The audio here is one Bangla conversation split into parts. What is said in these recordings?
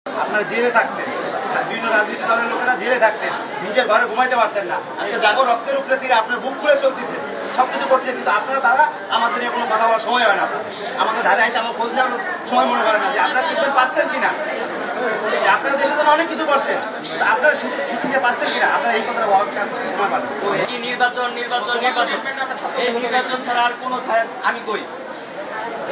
আপনারা জেলে থাকতেন, বিভিন্ন রাজনৈতিক দলের লোকেরা জেলে থাকতেন, নিজের ঘরে ঘুমাইতে পারতেন না। আজকে যাবো রক্তের উপরে তীরে আপনার বুক খুলে চলতেছে, সবকিছু করছে, কিন্তু আপনারা তারা আমাদের নিয়ে কোনো কথা বলার সময় হয় না। আমাদের ধারে এসে আমার খোঁজ নেওয়ার সময় মনে করে না যে আপনারা ট্রিটমেন্ট পাচ্ছেন কিনা, আপনারা দেশের জন্য অনেক কিছু করছেন, আপনারা ছুটি পাচ্ছেন কিনা, আপনারা এই কথাটা সময় পান। নির্বাচন নির্বাচন নির্বাচন এই নির্বাচন ছাড়া আর কোনো আমি কই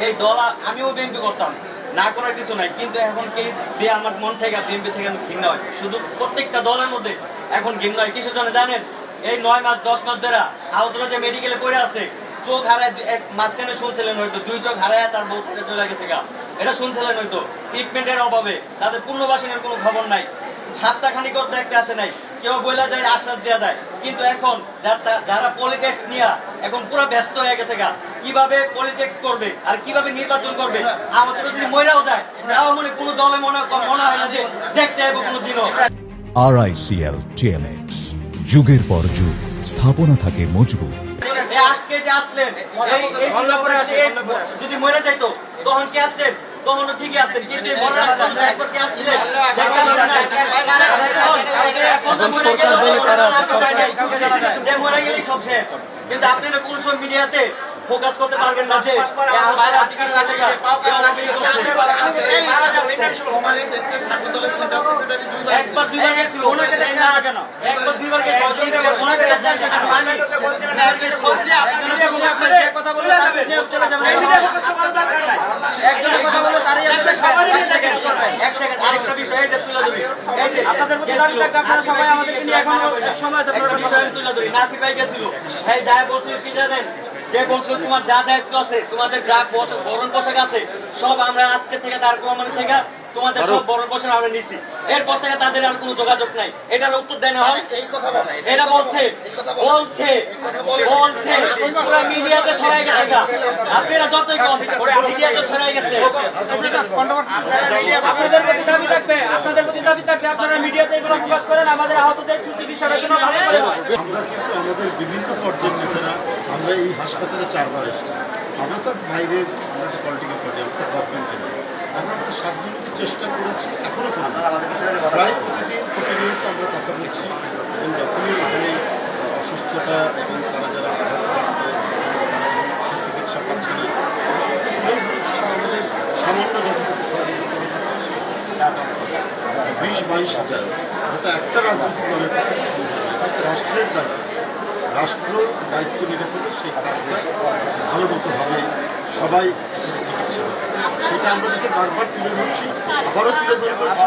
এই দল আমিও বিএনপি করতাম, না করার কিছু নাই, কিন্তু এখন কে আমার মন থেকে বিএনপি থেকে ঘৃণা হয়। শুধু প্রত্যেকটা দলের মধ্যে এখন ঘৃণা হয় কিসের জন্য জানেন? এই 9 মাস 10 মাস ধরে আহতরা যে মেডিকেলে পড়ে আছে, চোখ হারায় মাঝখানে শুনছিলেন হয়তো 2 চোখ হারায় তার বউ ছেড়ে চলে গেছে গা, এটা শুনছিলেন হয়তো। ট্রিটমেন্টের অভাবে তাদের পুনর্বাসনের কোনো খবর নাই, সপ্তাহখানিক দেখতে আসে নাই, কেউ বইলা যায় আশ্বাস দেওয়া যায়, কিন্তু এখন যারা পলিটিক্স নিয়ে এখন পুরো ব্যস্ত হয়ে গেছে গা, কিভাবে পলিটিক্স করবে আর কিভাবে নির্বাচন করবে। আমাদের যদি মইরাও যায় তাও মনে কোনো দলে মনে হয় না যে দেখতে হবে কোনো দিনও। RICL TMX, যুগের পর যুগ স্থাপনা থাকে মজবুত। আজকে যে আসলেন যদি মরে যাইতো তখন কি আসতেন? তখন ঠিকই আসতেন, কিন্তু একবার কি আসছিলেন? যে মরে গেলেই সব শেষ। কিন্তু আপনারা কোন সব মিডিয়াতে ফোকাস করতে পারবেন না যে একবার দুইবার গেছিল, একবার দুইবার নাসির ভাই গেছিল, হ্যাঁ যা বলছিল কি জানেন? যে বলছিল তোমার যা দায়িত্ব আছে, তোমাদের যা বরণ পোশাক আছে সব আমরা আজকে থেকে তার প্রমাণ থেকে তোমাদের সব বরণ পোশাক আমরা নিছি, এরপর থেকে তাদের আর কোনো যোগাযোগ নাই। এটার উত্তর দেয় না, এটা বলছে পুরো মিডিয়াতে ছড়াই গেছে। আপনারা যতই কম মিডিয়াতে ছড়াই গেছে। আপনাদের প্রতি দাবি থাকবে আপনারা মিডিয়াতে এগুলো প্রকাশ করেন, আমাদের আহতদের চিকিৎসার জন্য ভালো করে। আমরা কিন্তু আমাদের বিভিন্ন পর্যায়ের নেতারা আমরা এই হাসপাতালে 4 বার এসেছি। আমরা তো বাইরের পলিটিক্যাল পার্টি, আমরা গভর্নমেন্টের, আমরা আমাদের সাধ্যমতো চেষ্টা করেছি, এখনো করি। প্রায় প্রতিনিয়ত আমরা কথা বলছি, এবং যখনই এখানে অসুস্থতা এবং তারা যারা সুচিকিৎসা পাচ্ছে না বলছি, আমাদের সামান্য যতটুকু সহযোগিতা 20-22 হাজার, এটা একটা রাজনৈতিক দলের রাষ্ট্রের দায়িত্ব, রাষ্ট্র দায়িত্ব নিতে হলে সেই কাজটা ভালো মতোভাবে সবাই চিকিৎসা হবে। সেটা আমরা যাতে বারবার তুলে ধরছি, আবারও তুলে ধরবো।